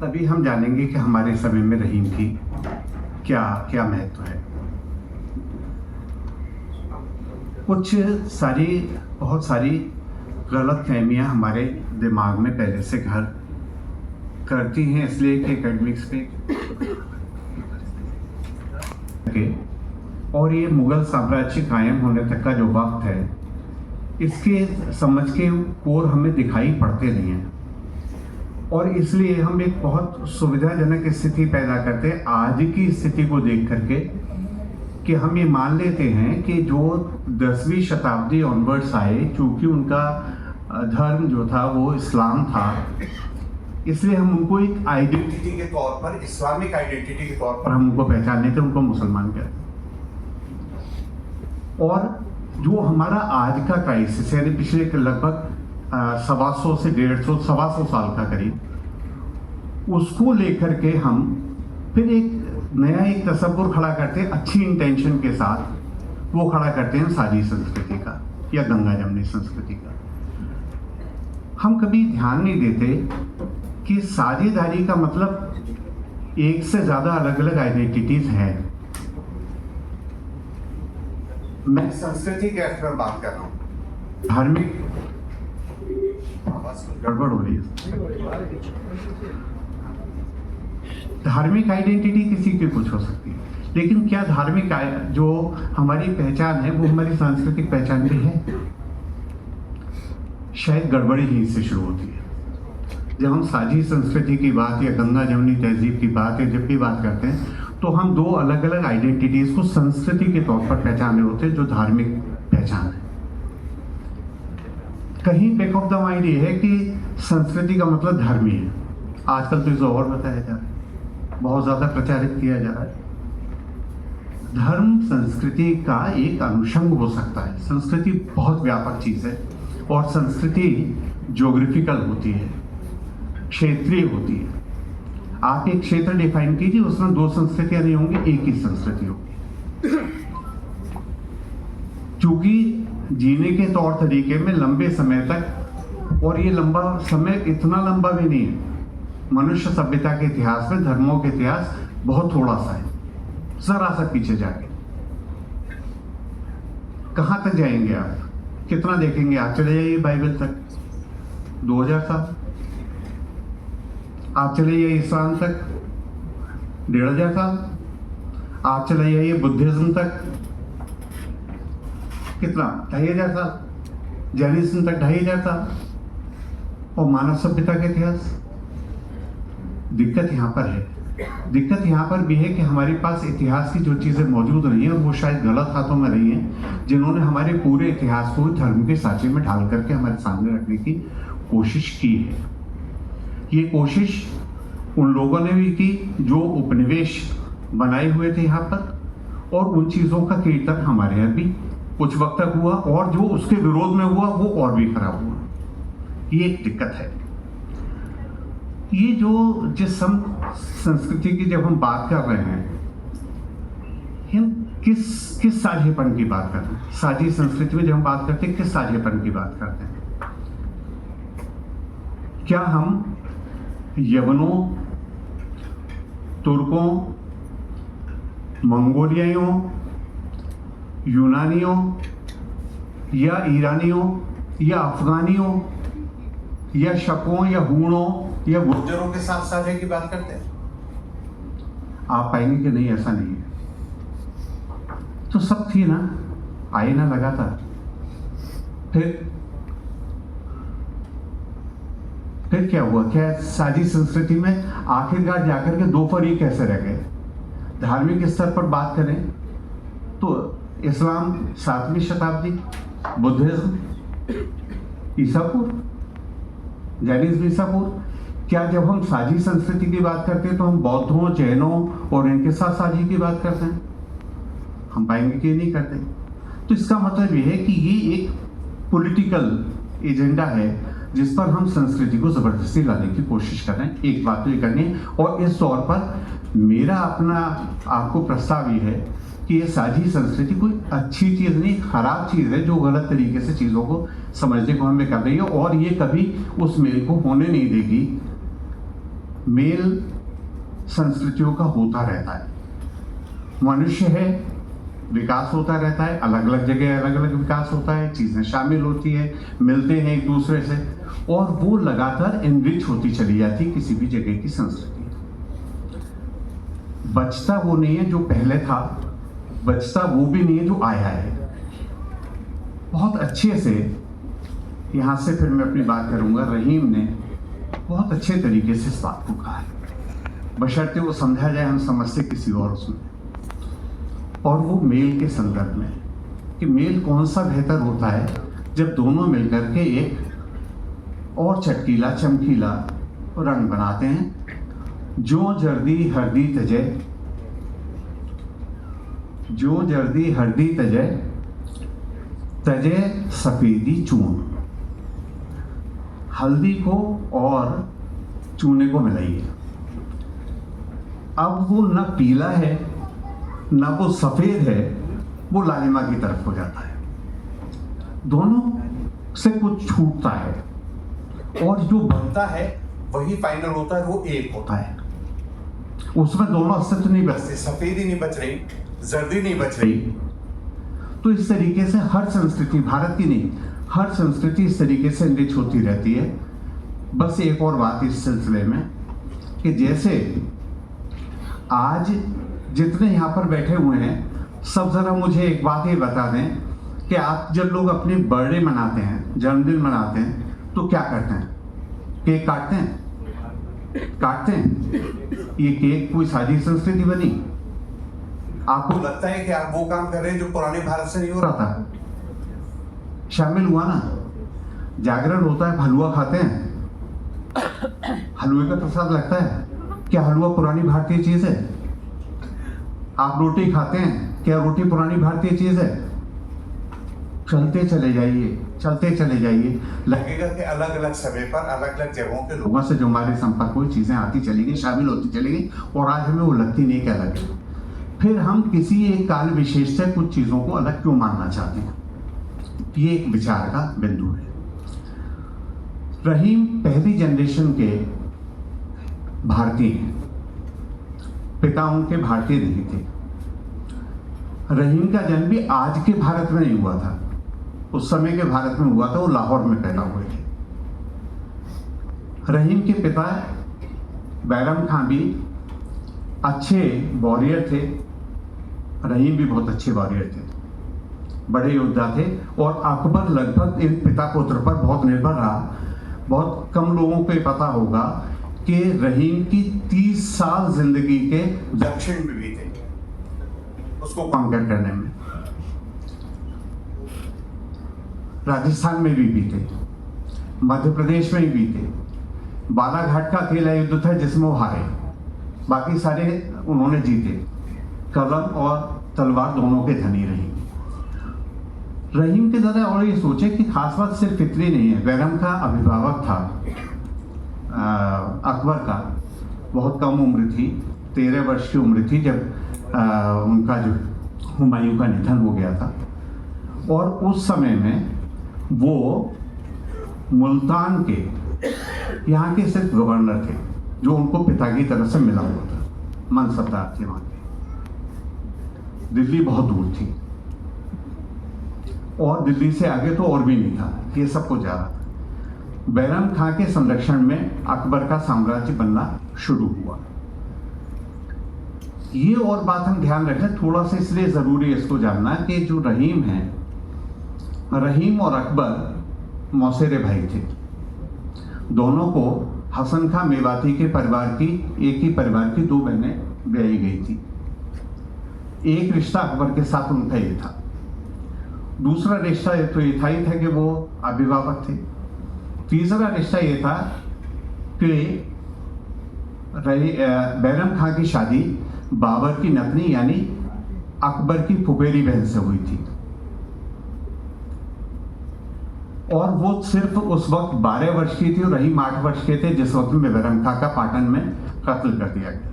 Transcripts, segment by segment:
तभी हम जानेंगे कि हमारे समय में रहीम की क्या क्या महत्व है। बहुत सारी गलत फहमियाँ हमारे दिमाग में पहले से घर करती हैं, इसलिए कि एकेडमिक्स पे और ये मुगल साम्राज्य कायम होने तक का जो वक्त है, इसके समझ के कोर हमें दिखाई पड़ते नहीं हैं, और इसलिए हम एक बहुत सुविधाजनक स्थिति पैदा करते हैं आज की स्थिति को देख करके, कि हम ये मान लेते हैं कि जो 10वीं शताब्दी ऑनवर्ड्स आए, चूंकि उनका धर्म जो था वो इस्लाम था, इसलिए हम उनको एक आइडेंटिटी के तौर पर, इस्लामिक आइडेंटिटी के तौर पर हम उनको पहचान लेते, उनको मुसलमान कहते। और जो हमारा आज का क्राइसिस है, पिछले लगभग 125 से 150 साल का करीब, उसको लेकर के हम फिर एक नया तस्वुर खड़ा करते हैं अच्छी इंटेंशन के साथ। वो खड़ा करते हैं साझी संस्कृति का या गंगा जमनी संस्कृति का। हम कभी ध्यान नहीं देते कि साझेदारी का मतलब एक से ज्यादा अलग अलग आइडेंटिटीज हैं। मैं संस्कृति के अर्थ में बात कर रहा हूँ, धार्मिक गड़बड़ हो रही है। धार्मिक आइडेंटिटी किसी की कुछ हो सकती है, लेकिन क्या धार्मिक जो हमारी पहचान है वो हमारी सांस्कृतिक पहचान भी है? शायद गड़बड़ी ही इससे शुरू होती है। जब हम साझी संस्कृति की बात या गंगा जमनी तहजीब की बात या जब भी बात करते हैं, तो हम दो अलग अलग आइडेंटिटीज को संस्कृति के तौर पर पहचाने होते हैं, जो धार्मिक पहचान है। कहीं बैक ऑफ द माइंड ये है कि संस्कृति का मतलब धर्मी है। आजकल तो इसे और बताया जा रहा है, बहुत ज्यादा प्रचारित किया जा रहा है। धर्म संस्कृति का एक अनुषंग हो सकता है। संस्कृति बहुत व्यापक चीज है, और संस्कृति ज्योग्राफिकल होती है, क्षेत्रीय होती है। आप एक क्षेत्र डिफाइन कीजिए, उसमें दो संस्कृतियां नहीं होंगी, एक ही संस्कृति होगी। क्योंकि जीने के तौर तरीके में लंबे समय तक, और ये लंबा समय इतना लंबा भी नहीं है, मनुष्य सभ्यता के इतिहास में धर्मों के इतिहास बहुत थोड़ा सा है। जरा सा पीछे जाके कहां तक जाएंगे आप? कितना देखेंगे? आप चले जाइए बाइबल तक, 2000 साल। आप चले जाइए इस्लाम तक, 1500 साल। आप चले जाइए बुद्धिज्म तक, कितना? 2500 साल। जैनिज्म तक 2500 साल। और मानव सभ्यता का इतिहास। दिक्कत यहाँ पर है। दिक्कत यहाँ पर भी है कि हमारे पास इतिहास की जो चीजें मौजूद नहीं है, वो शायद गलत हाथों में रही हैं, जिन्होंने हमारे पूरे इतिहास को धर्म के सांचे में ढाल करके हमारे सामने रखने की कोशिश की है। ये कोशिश उन लोगों ने भी की जो उपनिवेश बनाए हुए थे यहाँ पर, और उन चीजों का कीर्तन हमारे यहाँ भी कुछ वक्त तक हुआ, और जो उसके विरोध में हुआ वो और भी खराब हुआ। ये एक दिक्कत है। ये जो जिस हम संस्कृति की जब हम बात कर रहे हैं, हम किस साझेपन की बात कर रहे हैं? साझी संस्कृति में जब हम बात करते हैं, किस साझेपन की बात करते हैं? क्या हम यवनों, तुर्कों, मंगोलियाइयों, यूनानियों या ईरानियों या अफगानियों या शकों या हूणों या गुर्जरों के साथ साझे की बात करते हैं? आप पाएंगे कि नहीं, ऐसा नहीं है। तो सब थी ना, आई ना लगा था। फिर क्या हुआ? क्या साझी संस्कृति में आखिरकार जाकर के दो फरीक कैसे रह गए? धार्मिक स्तर पर बात करें तो इस्लाम 7वीं शताब्दी, बुद्धिज्म ईसापुर, जैनिज्म ईसापुर। क्या जब हम साझी संस्कृति की बात करते हैं तो हम बौद्धों, जैनों और इनके साथ साझी की बात करते हैं? हम पाएंगे कि नहीं करते। तो इसका मतलब ये है कि ये एक पॉलिटिकल एजेंडा है जिस पर हम संस्कृति को जबरदस्ती लाने की कोशिश कर रहे हैं। एक बात तो ये करनी है, और इस तौर पर मेरा अपना आपको प्रस्ताव ये है कि ये साझी संस्कृति कोई अच्छी चीज नहीं, खराब चीज है, जो गलत तरीके से चीजों को समझने को हमें कर रही है, और ये कभी उस मेल को होने नहीं देगी। मेल संस्कृतियों का होता रहता है। मनुष्य है, विकास होता रहता है, अलग अलग जगह अलग अलग विकास होता है, चीज़ें शामिल होती है, मिलते हैं एक दूसरे से, और वो लगातार एनरिच होती चली जाती है किसी भी जगह की संस्कृति। बचता वो नहीं है जो पहले था, बचता वो भी नहीं है जो आया है। बहुत अच्छे से यहाँ से फिर मैं अपनी बात करूँगा। रहीम ने बहुत अच्छे तरीके से इस बात को कहा है, बशर्ते वो समझा जाए, हम समझते किसी और उसमें, और वो मेल के संदर्भ में कि मेल कौन सा बेहतर होता है जब दोनों मिलकर के एक और चटकीला चमकीला रंग बनाते हैं। जो जर्दी हरदी तजे, जो जर्दी हरदी तजे, तजे सफेदी चून। हल्दी को और चूने को मिलाइए, अब वो न पीला है न वो सफेद है, वो लालिमा की तरफ हो जाता है। दोनों से कुछ छूटता है और जो बनता है वही फाइनल होता है, वो एक होता है। उसमें दोनों अस्तित्व नहीं बचते, सफेदी नहीं बच रही, जर्दी नहीं बच रही। तो इस तरीके से हर संस्कृति, भारत की नहीं, हर संस्कृति इस तरीके से एनरिच होती रहती है। बस एक और बात इस सिलसिले में कि जैसे आज जितने यहाँ पर बैठे हुए हैं सब जरा मुझे एक बात ये बता दें कि आप जब लोग अपनी बर्थडे मनाते हैं, जन्मदिन मनाते हैं, तो क्या करते हैं? केक काटते हैं? काटते हैं? ये केक कोई साझी संस्कृति बनी? आपको लगता है कि आप वो काम कर रहे हैं जो पुराने भारत से नहीं हो रहा था? शामिल हुआ ना? जागरण होता है, हलवा खाते हैं, हलवे का प्रसाद लगता है। क्या हलवा पुरानी भारतीय चीज है? आप रोटी खाते हैं, क्या रोटी पुरानी भारतीय चीज है? चलते चले जाइए, चलते चले जाइए, लगेगा कि अलग अलग समय पर अलग अलग जगहों के लोगों से जो हमारे संपर्क हुई चीजें आती चली गई, शामिल होती चली गई, और आज हमें वो लगती नहीं कि अलग है। फिर हम किसी एक काल विशेष से कुछ चीजों को अलग क्यों मानना चाहते हैं? ये एक विचार का बिंदु है। रहीम पहली जनरेशन के भारतीय हैं, पिता उनके भारतीय नहीं थे। रहीम का जन्म भी आज के भारत में नहीं हुआ था, उस समय के भारत में हुआ था, वो लाहौर में पैदा हुए थे। रहीम के पिता बैरम खां भी अच्छे वॉरियर थे, रहीम भी बहुत अच्छे वॉरियर थे, बड़े योद्धा थे, और अकबर लगभग इन पिता पुत्र पर बहुत निर्भर रहा। बहुत कम लोगों को पता होगा कि रहीम की 30 साल जिंदगी के दक्षिण में भी थे, उसको कॉन्कर करने में। राजस्थान में भी बीते, मध्य प्रदेश में भी बीते। बालाघाट का अकेला युद्ध था जिसमें वो हारे, बाकी सारे उन्होंने जीते। कलम और तलवार दोनों के धनी रही। रहीम के ज़रा और ये सोचे कि खास बात सिर्फ इतनी नहीं है। बैरम का अभिभावक था अकबर का, बहुत कम उम्र थी, 13 वर्ष की उम्र थी जब उनका जो हुमायूं का निधन हो गया था। और उस समय में वो मुल्तान के यहाँ के सिर्फ गवर्नर थे, जो उनको पिता की तरफ से मिला हुआ था, मनसबदार थे वहाँ के। दिल्ली बहुत दूर थी और दिल्ली से आगे तो और भी नहीं था, ये सबको जा रहा था। बैरम खां के संरक्षण में अकबर का साम्राज्य बनना शुरू हुआ। ये और बात हम ध्यान रखें, थोड़ा सा इसलिए जरूरी है इसको जानना कि जो रहीम है, रहीम और अकबर मौसेरे भाई थे। दोनों को हसन खां मेवाती के परिवार की, एक ही परिवार की 2 बहनें ब्याही गई थी। एक रिश्ता अकबर के साथ उनका ये था, दूसरा रिश्ता तो ये था कि वो अभिभावक थे। तीसरा रिश्ता ये था कि बैरम खां की शादी बाबर की नतनी यानी अकबर की फुफेरी बहन से हुई थी, और वो सिर्फ उस वक्त 12 वर्ष की थी और रहीम 8 वर्ष के थे जिस वक्त में बैरम खां का पाटन में कत्ल कर दिया गया।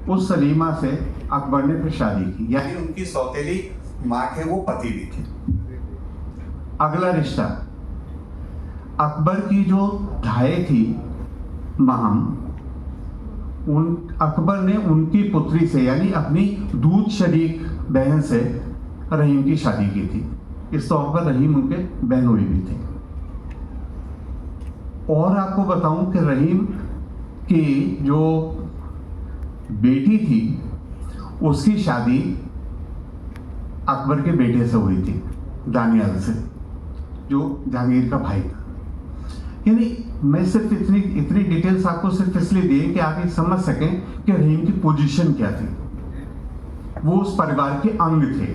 उस सलीमा से अकबर ने फिर शादी की, यानी उनकी सौतेली माँ के वो पति भी थे। अगला रिश्ता, अकबर की जो धाये थी महम अकबर ने उनकी पुत्री से यानी अपनी दूध शरीक बहन से रहीम की शादी की थी। इस तौर पर रहीम उनके बहनोई भी थे। और आपको बताऊं कि रहीम की जो बेटी थी उसकी शादी अकबर के बेटे से हुई थी, दानियाल से, जो जहांगीर का भाई था। यानी मैं सिर्फ इतनी डिटेल्स आपको सिर्फ इसलिए दिए कि आप ये समझ सकें कि रहीम की पोजीशन क्या थी। वो उस परिवार के अंग थे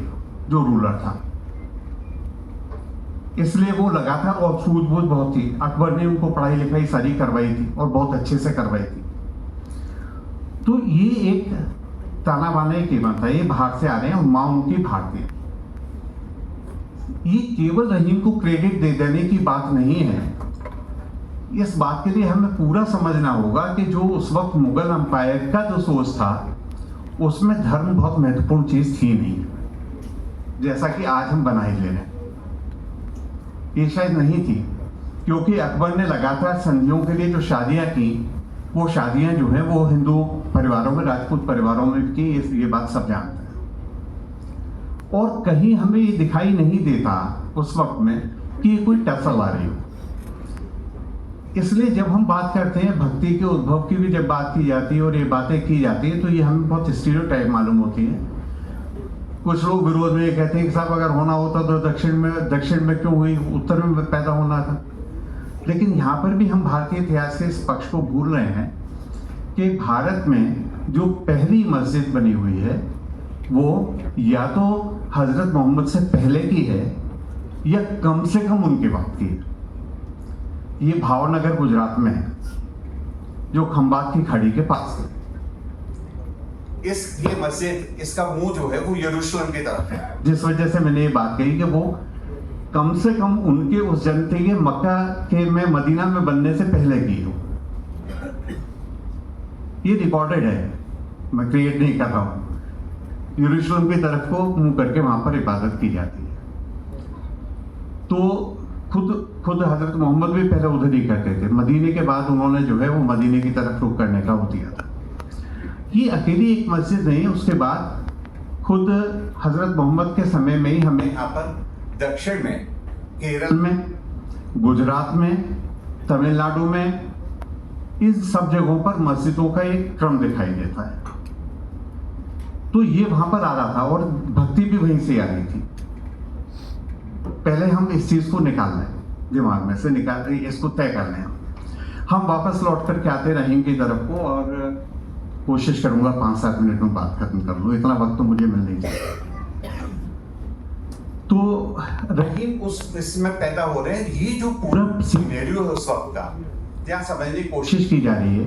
जो रूलर था, इसलिए वो लगा था और सूझबूझ बहुत थी। अकबर ने उनको पढ़ाई लिखाई सारी करवाई थी और बहुत अच्छे से करवाई थी। तो ये एक ताना बाना की बात है, ये बाहर से आ रहे हैं और मां उनकी भारतीय। ये केवल रहीम को क्रेडिट दे देने की बात नहीं है। इस बात के लिए हमें पूरा समझना होगा कि जो उस वक्त मुगल अंपायर का जो सोच था उसमें धर्म बहुत महत्वपूर्ण चीज थी नहीं, जैसा कि आज हम बना ही ले रहे हैं। ये शायद नहीं थी, क्योंकि अकबर ने लगातार संधियों के लिए जो शादियां की, वो शादियां जो है वो हिंदू परिवारों में, राजपूत परिवारों में की, ये बात सब जानते हैं। और कहीं हमें ये दिखाई नहीं देता उस वक्त में कि ये कोई टसल आ रही हो। इसलिए जब हम बात करते हैं भक्ति के उद्भव की भी जब बात की जाती है और ये बातें की जाती है तो ये हमें बहुत स्टीरियोटाइप मालूम होती है। कुछ लोग विरोध में ये कहते हैं कि साहब अगर होना होता तो दक्षिण में क्यों हुई, उत्तर में पैदा होना था। लेकिन यहाँ पर भी हम भारतीय इतिहास के इस पक्ष को भूल रहे हैं कि भारत में जो पहली मस्जिद बनी हुई है वो या तो हजरत मोहम्मद से पहले की है या कम से कम उनके वक्त की है। ये भावनगर गुजरात में है, जो खंबात की खाड़ी के पास है। ये मस्जिद, इसका मुंह जो है वो यरूशलेम की तरफ है, जिस वजह से मैंने ये बात कही कि वो कम से कम उनके उस जनते के मक्का के में मदीना में बनने से पहले की हो। ये रिकॉर्डेड है, मैं क्रिएट नहीं कर रहा हूं। यरूशलेम की तरफ को मुंह करके वहां पर इबादत की जाती है। तो खुद हजरत मोहम्मद भी पहले उधर ही करते थे। मदीने के बाद उन्होंने जो है वो मदीने की तरफ रुख करने का वो दिया था। ये अकेली एक मस्जिद नहीं है, उसके बाद खुद हजरत मोहम्मद के समय में ही हमें यहाँ पर दक्षिण में, केरल में, गुजरात में, तमिलनाडु में, इन सब जगहों पर मस्जिदों का एक क्रम दिखाई देता है। तो ये वहां पर आ रहा था और भक्ति भी वहीं से आ रही थी। पहले हम इस चीज को निकाल लें, दिमाग में से इसको तय कर लें। हम वापस लौट करके आते रहीम की तरफ को और कोशिश करूंगा 5-7 मिनट में बात खत्म कर लूं, इतना वक्त तो मुझे मिल नहीं चाहिए। तो रहीम इसमें पैदा हो रहे हैं। ये जो पूरा सिनेरियो है उस वक्त का, जहाँ समझने की कोशिश की जा रही है।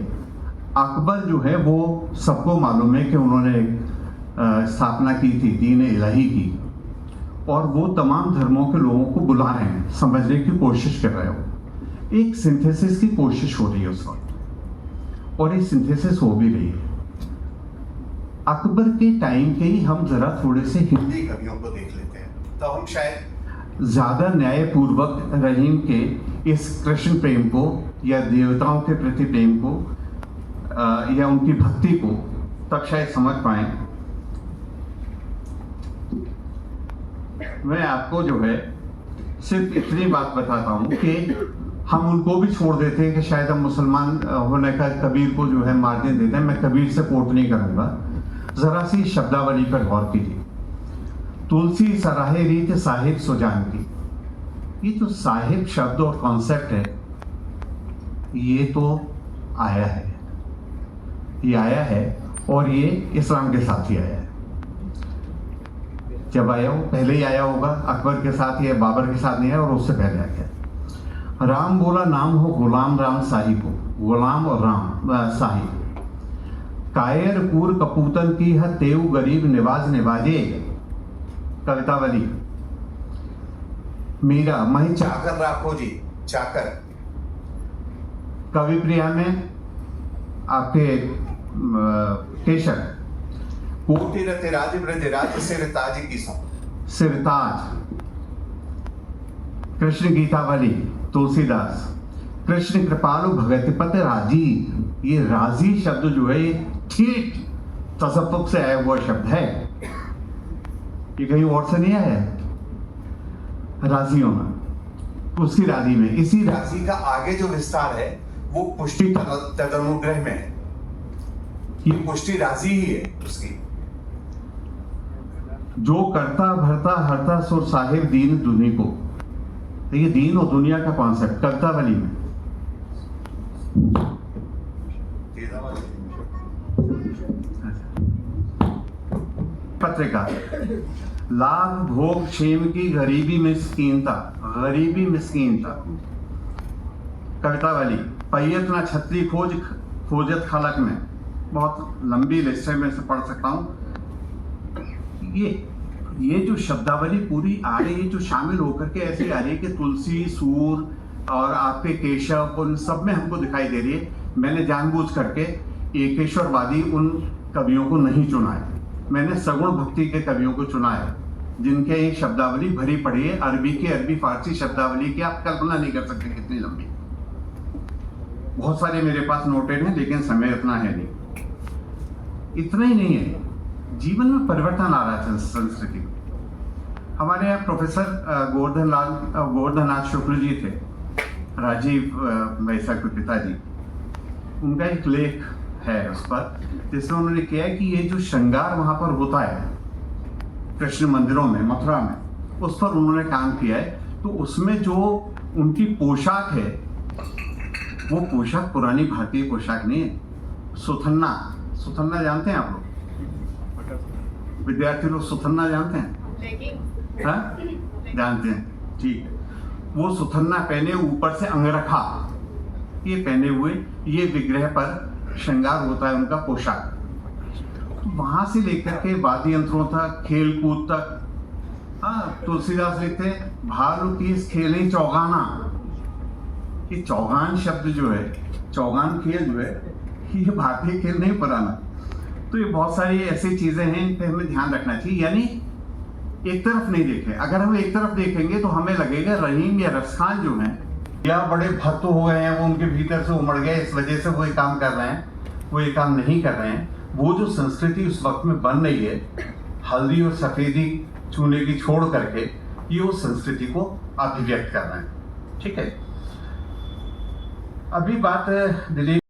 अकबर जो है वो सबको मालूम है कि उन्होंने स्थापना की थी दीन इलाही की, और वो तमाम धर्मों के लोगों को बुला रहे हैं, समझने की कोशिश कर रहे हो। एक सिंथेसिस की कोशिश हो रही है उस वक्त, और ये सिंथेसिस हो भी रही है। अकबर के टाइम के ही हम जरा थोड़े से हिंदी कवियों को देख लेते हैं, तो हम शायद ज्यादा न्यायपूर्वक रहीम के इस कृष्ण प्रेम को या देवताओं के प्रति प्रेम को या उनकी भक्ति को तब शायद समझ पाए। मैं आपको जो है सिर्फ इतनी बात बताता हूँ कि हम उनको भी छोड़ देते हैं कि शायद हम मुसलमान होने का कबीर को जो है मार्जिन देते हैं। मैं कबीर से कोट नहीं करूँगा, जरा सी शब्दावली पर गौर कीजिए। तुलसी सराहे रीत साहिब सुजान की, ये जो साहिब शब्द और कॉन्सेप्ट है ये तो आया है, ये आया है और ये इस्लाम के साथ ही आया है। जब आया हो पहले ही आया होगा, अकबर के साथ या बाबर के साथ नहीं आया और उससे पहले आ गया। राम बोला नाम हो गुलाम राम साहिब हो, गुलाम और राम साहिब। कायर कूर कपूतन की है तेव गरीब निवाज निवाजे, कवितावली। मीरा मही चाकर राखो जी, चाकर। कवि प्रिया में आपके केशर। कोटि रते राज ब्रज राज सिरताज की सौ, सिरताज। कृष्ण गीतावली तुलसीदास। कृष्ण कृपालु भगति पति राजी। ये राजी शब्द जो है ये ठीक तसव्वुफ से आया हुआ शब्द है, ये कहीं और से नहीं आया है। राजियों में, उसी राजी में, इसी राजी का आगे जो विस्तार है वो पुष्टि तदनुग्रह में है। ये पुष्टि राजी ही है उसकी। जो करता भरता हरता सो साहिब दीन दुनी को। देखिए दीन और दुनिया का कॉन्सेप्ट कविता वाली में। पत्रिका लाभ भोग क्षेम की गरीबी मिस्कीनता, गरीबी मिस्कीनता। कविता वाली पैयत ना छतरी खोज खोजत खलक में। बहुत लंबी लिस्ट है, मैं इसे पढ़ सकता हूँ। ये जो शब्दावली पूरी आ रही है, जो शामिल होकर के ऐसे आ रही है कि तुलसी, सूर और आपके केशव, उन सब में हमको दिखाई दे रही है। मैंने जानबूझ करके एकेश्वरवादी उन कवियों को नहीं चुना है, मैंने सगुण भक्ति के कवियों को चुना है, जिनके ये शब्दावली भरी पड़ी है। अरबी की, अरबी फारसी शब्दावली की आप कल्पना नहीं कर सकते कितनी लंबी। बहुत सारे मेरे पास नोटेड हैं, लेकिन समय इतना है नहीं। इतना ही नहीं है, जीवन में परिवर्तन आ रहा है संस्कृति। हमारे यहाँ प्रोफेसर गोवर्धननाथ शुक्ल जी थे, राजीव वैसा के पिताजी। उनका एक लेख है उस पर, जिसमें उन्होंने किया है कि ये जो श्रृंगार वहां पर होता है कृष्ण मंदिरों में, मथुरा में, उस पर उन्होंने काम किया है। तो उसमें जो उनकी पोशाक है, वो पोशाक पुरानी भारतीय पोशाक नहीं है। सुथन्ना, सुथन्ना जानते हैं आप लोग? विद्यार्थी लोग सुथन्ना जानते हैं? हाँ, जानते हैं, ठीक है। वो सुथन्ना पहने, ऊपर से अंगरखा ये पहने हुए, ये विग्रह पर श्रृंगार होता है उनका पोशाक। वहां से लेकर के वाद्य यंत्रों तक, खेल कूद तक। हाँ, तुलसीदास लिखते हैं भालू तीस खेलें चौगाना। ये चौगान शब्द जो है, चौगान खेल जो है, ये भारतीय खेल नहीं पुराना। तो ये बहुत सारी ऐसी चीजें हैं, इन पे हमें ध्यान रखना चाहिए। यानी एक तरफ नहीं देखें। अगर हम एक तरफ देखेंगे तो हमें लगेगा रहीम या रसखान जो हैं या बड़े भक्त हो गए हैं, वो उनके भीतर से उमड़ गए, इस वजह से वो ये काम कर रहे हैं, वो ये काम नहीं कर रहे हैं। वो जो संस्कृति उस वक्त में बन रही है, हल्दी और सफेदी छूने की छोड़ करके, ये उस संस्कृति को अभिव्यक्त कर रहे हैं। ठीक है। अभी बात दिलीप